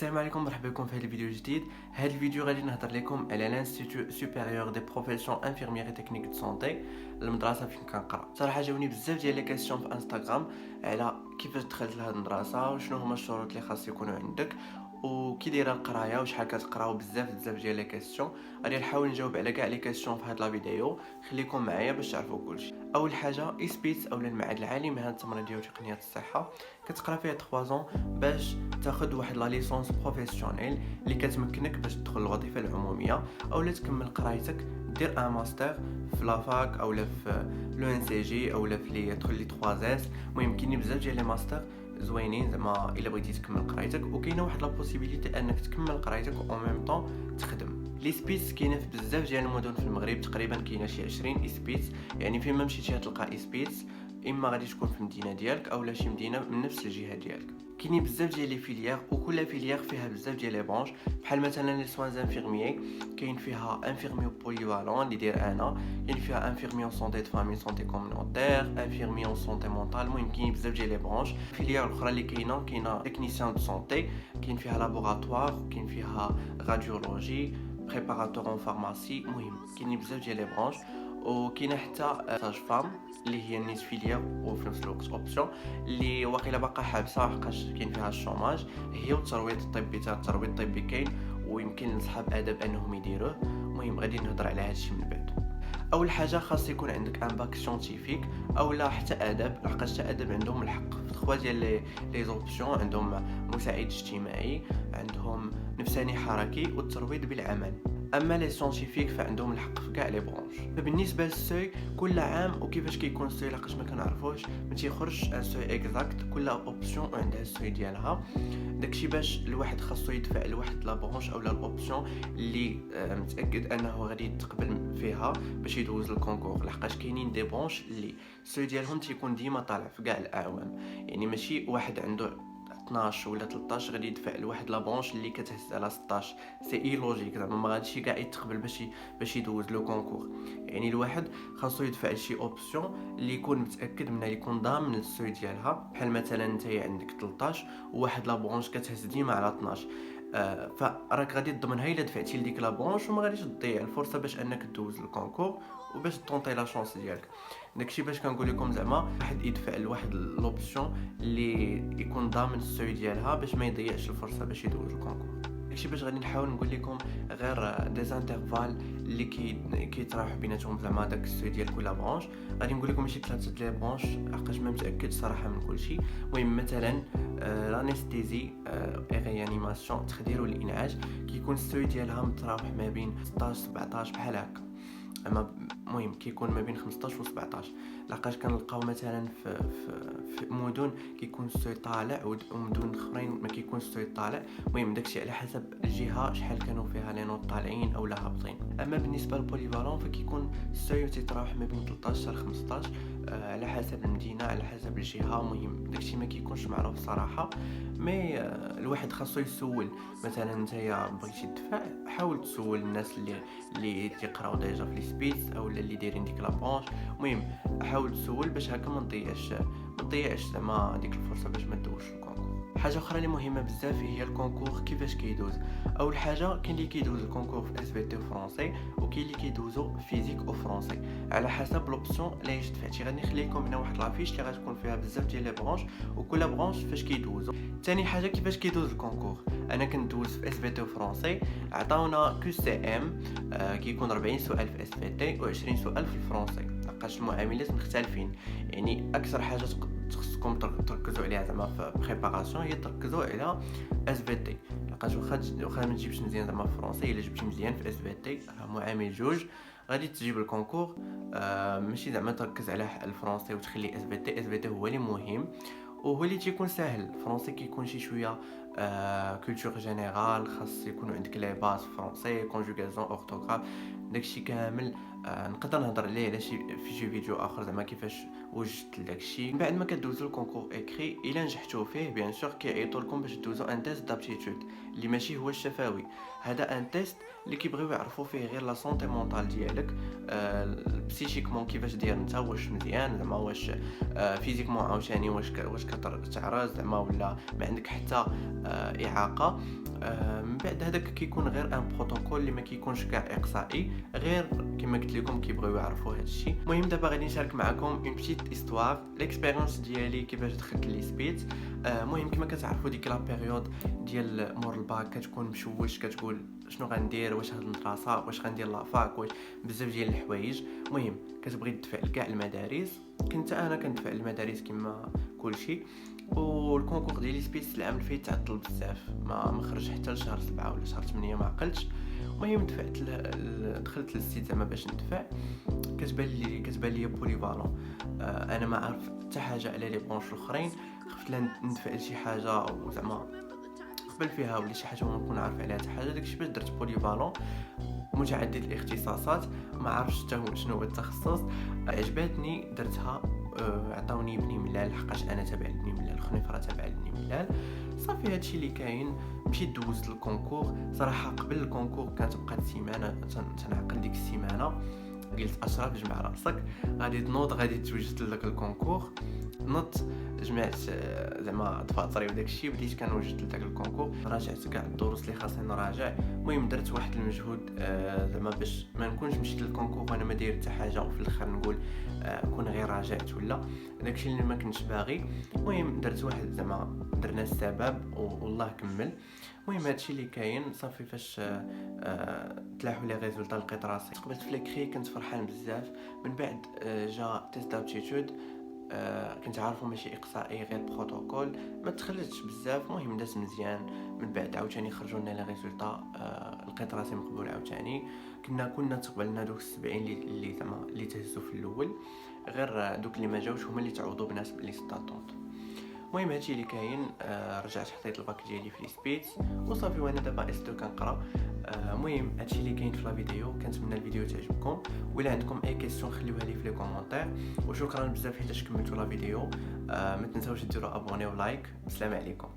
السلام عليكم، مرحبا بكم في هذا الفيديو الجديد. هذا الفيديو غادي نهضر لكم على لانستيتو سوبيريور دي بروفيسيون انفيرميير تكنيك دو سونتي، المدرسه فين كنقرا. صراحه جاوني بزاف ديال لي كيسيون في انستغرام على كيفاش دخلت لهاد المدرسه وشنو هما الشروط اللي خاص يكونوا عندك وكي دايره القرايه وشحال كتقراو. بزاف ديال لي كيسيون غادي نحاول نجاوب على كاع لي كيسيون في هاد لا فيديو. خليكم معايا باش تعرفوا كلشي. اول حاجه ايسبيتس اولا المعهد العالي مهن التمريضيه وتقنيات الصحه، كتقرا فيها 3 زون باش تاخذ واحد لا ليسونس بروفيسيونيل اللي كتمكنك باش تدخل الوظيفه العموميه اولا تكمل قرايتك دير ان ماستر في لافاك اولا في لو ان سي جي اولا في لي تدخل لي 3 اس. المهم كاينين بزاف ديال لي ماستر زوينين زعما الا بغيتي تكمل قرايتك، وكاينه واحد لا بوسيبيليتي انك تكمل قرايتك او ميم طون تخدم. لي سبيس كاينه في بزاف ديال المدن في المغرب، تقريبا كاينه شي 20 سبيس. يعني فين ما مشيتي تلقى سبيس، اما غادي تكون في المدينه ديالك اولا شي مدينه من نفس الجهه ديالك. كاينين بزاف ديال لي فيليير وكل فيليير فيها بزاف ديال لي برانش، بحال مثلا لي سوان انفيرميي كاين فيها انفيرميو بوليفالون اللي داير انا، كاين فيها انفيرميو سونتي دو فامي سونتي كومونيتير، انفيرميو سونتي مونطال. المهم كاين بزاف ديال لي برانش. فيليير الاخرى اللي كاينه تكنيسيان دو سونتي، كاين فيها لابوراتوار، كاين فيها راديولوجي، بريباراتور اون فارماسي. المهم كاينين بزاف ديال لي برانش. وكاينه حتى ساج فام اللي هي نيت فيليير وفي نفس الوقت اوبسيون اللي واقيلا باقا حابسه حقاش كاين فيها الشوماج، هي والترويض الطبي. حتى الترويض الطبي كاين ويمكن لصحاب ادب انهم يديروه. المهم غادي نهضر على هذا الشيء من بعد. اول حاجه خاص يكون عندك ان باك سيانتيفيك اولا حتى ادب، لحقاش حتى ادب عندهم الحق في 3 ديال لي زوبسيون. عندهم مساعد اجتماعي، عندهم نفساني حركي والترويض بالعمل. اما لي سيانتيفيك فعندهم الحق في كاع لي برونش. فبالنسبه للسوي كل عام وكيفاش كيكون السوي لحقاش ما كنعرفوش، ما تيخرجش ان سوي اكزاكت، كل اوبسيون عندها السوي ديالها. داكشي باش الواحد خاصو يدفع لواحد لا برونش اولا الاوبسيون اللي متاكد انه غادي يتقبل فيها باش يدوز الكونكور، لحقاش كاينين دي برونش اللي السوي ديالهم تيكون ديما طالع في كاع الاعوام. يعني ماشي واحد عنده 12 ولا 13 غادي يدفع لواحد لا برونش اللي كتهز على 16. سي اي لوجيك زعما ما غاديش كاع يتقبل باش يدوز لو كونكور. يعني الواحد خاصو يدفع لشي اوبسيون اللي يكون متاكد منها، اللي يكون ضامن السوي ديالها. بحال مثلا نتايا عندك 13 وواحد لا برونش كتهز ديما على 12، فراك غادي تضمنها الا دفعتي لديك لا برونش وما غاديش تضيع الفرصه باش انك دوز الكونكور وباش طونطي لا شونس ديالك. داكشي باش كنقول لكم زعما واحد يدفع لواحد لوبسيون اللي يكون ضامن السوي ديالها باش ما يضيعش الفرصه باش يدوز الكونكور. داكشي باش غادي نحاول نقول لكم غير دي زانترفال اللي كيتراوح بيناتهم زعما داك السوي ديال كل برونش. غادي نقول لكم شي 3 ديال برونش حقاش ما متاكد صراحه من كلشي. المهم مثلا لانستيزي ريانيماسيون التخدير والانعاش كيكون السوي ديالها متراوح ما بين 16 17 بحال هكا. اما المهم كيكون ما بين 15 و 17، لقاش كنلقاو مثلا في مدن كيكون السوي طالع ومدن اخرين ما كيكون السوي طالع. المهم داكشي على حسب الجهه شحال كانوا فيها لي نوت طالعين اولا هابطين. اما بالنسبه للبوليفالون فكيكون السوي تيتراوح ما بين 13 حتى 15 على حسب المدينه على حسب الجهه. المهم داكشي ما كيكونش معروف صراحه، مي الواحد خاصو يسول. مثلا نتايا بغيتي تدفع حاول تسول الناس اللي تيقراو ديجا في السبيس اولا اللي دايرين ديك لا برونش. المهم حاول تسول باش هكا ما تضيعش زعما ديك الفرصه باش ما تدوش الكونكور. حاجه اخرى اللي مهمه بزاف هي الكونكور كيفاش كيدوز. اول حاجه كاين اللي كيدوز الكونكور في اس بي تي فرونسي وكاين اللي كيدوزو فيزيك او فرونسي على حسب لوبسيون اللي دفعتي. غادي نخلي لكم هنا واحد لافيش اللي غتكون فيها بزاف ديال لي برونش وكل برونش فاش كيدوزو. ثاني حاجه كيفاش كيدوز الكونكور. انا كندوز في اس بي تي فرونسي، عطاونا كو سي ام كيكون 40 سؤال في اس بي تي و20 سؤال في الفرونسي، لقاش المعاملات مختلفين. يعني اكثر حاجه خصكم تركزوا عليها زعما في بريباراسيون هي تركزوا على اس بي تي، لقاش واخا ما تجيبش مزيان زعما في الفرونسي الا جبتي مزيان في اس بي تي راه معامل جوج غادي تجيب الكونكور. ماشي زعما تركز على الفرونسي وتخلي اس بي تي هو اللي مهم وهو اللي تيكون ساهل. الفرونسي كيكون شي شويه كولتور جينيرال، خاص يكونوا عندك لي باز فرونسي كونجوغاسيون اورتوغراف. داكشي كامل نقدر نهضر عليه على شي فيديو اخر زعما كيفاش وجدت داكشي. من بعد ما كدوزو الكونكور اكري الا نجحتو فيه بيان سور كيعيطوا لكم باش دوزو ان تيست دابتيتود اللي ماشي هو الشفوي. هذا ان تيست اللي كيبغيو يعرفوا فيه غير لا سونتي مونطال ديالك، بسيشيكمون كيفاش داير انت، واش مزيان زعما، واش فيزيكمون عاوتاني واش كتعرض زعما ولا ما عندك حتى اعاقه. من بعد هذاك كيكون غير ان بروتوكول اللي ما كيكونش كاع اقصائي، غير كما قلت لكم كيبغيو يعرفوا هذا الشيء. المهم دابا غادي نشارك معكم اون بيتيت هيستوار ليكسبيريونس ديالي كيفاش دخلت لي سبيت. المهم كما كتعرفوا ديك لا بيريود ديال مور الباك كتكون مشوش، كتقول شنو غندير، واش هاد المدرسه، واش غندير لافاك، واش بزاف ديال الحوايج. المهم كتبغي تدفع لكاع المدارس. كنت انا كندفع المدارس كما كلشي. والكونكور ديالي سبيس العام اللي فات تعطل بزاف، ما خرج حتى لشهر 7 ولا شهر 8 ما عقلتش. المهم دفعت دخلت للسيت زعما باش ندفع. كتبان لي بوليفالون. انا ما عارف حتى حاجه على لي بونش الاخرين. خفت ندفع لشي حاجه وزعما قبل فيها ولا شي حاجه ما نكون عارف عليها حتى حاجه. داكشي باش درت بوليفالون متعدد الاختصاصات. ما عرفتش حتى هو شنو هو التخصص. عجبتني درتها. عطاوني بني ملال لحقاش انا تابع لبني ملال، الخنيفره تابع لبني ملال. صافي هادشي اللي كاين. مشيت دوزت الكونكور. صراحه قبل الكونكور كانت بقات سيمانه تنعقل ديك السيمانه. قلت اشرف جمع راسك، غادي تنوض، غادي توجد لك الكونكور. نط جمعت زعما دفاتري وداك الشيء، بديت كنوجد لذاك الكونكور. راجعت كاع الدروس اللي خاصني نراجع. المهم درت واحد المجهود زعما باش ما نكونش مشيت للكونكور وانا ما داير حتى حاجه وفي الاخر نقول كون غير راجعت ولا داكشي اللي ما كنتش باغي. المهم درت واحد زعما درنا السبب والله كمل. المهم هادشي اللي كاين. صافي فاش تلاحوا لي ريزولطا لقيت راسي قبلت في ليكري، كنت فرحان بزاف. من بعد جا تيست دابتيتود. كنت عارفه ماشي اقصائي غير بروتوكول، ما تخرجتش بزاف. المهم داز مزيان. من بعد عاوتاني خرجوا لنا لي ريزولطا. لقيت راسي مقبول عاوتاني. كنا تقبلنا دوك 70 اللي زعما اللي تهزوا في الاول، غير دوك اللي ما جاوش هما اللي تعوضوا بناس لي ستاتونط. المهم هادشي اللي كاين. رجعت حطيت الباك ديالي في سبيت وصافي، وانا دابا اس 2 كنقرا. المهم هادشي اللي كاين في لا فيديو. كنتمنى الفيديو تعجبكم، ولا عندكم اي كيسيون خليوها لي في لي كومونتير. وشكرا بزاف حيت كملتوا لا فيديو. ما تنساوش ديروا ابوني ولايك. السلام عليكم.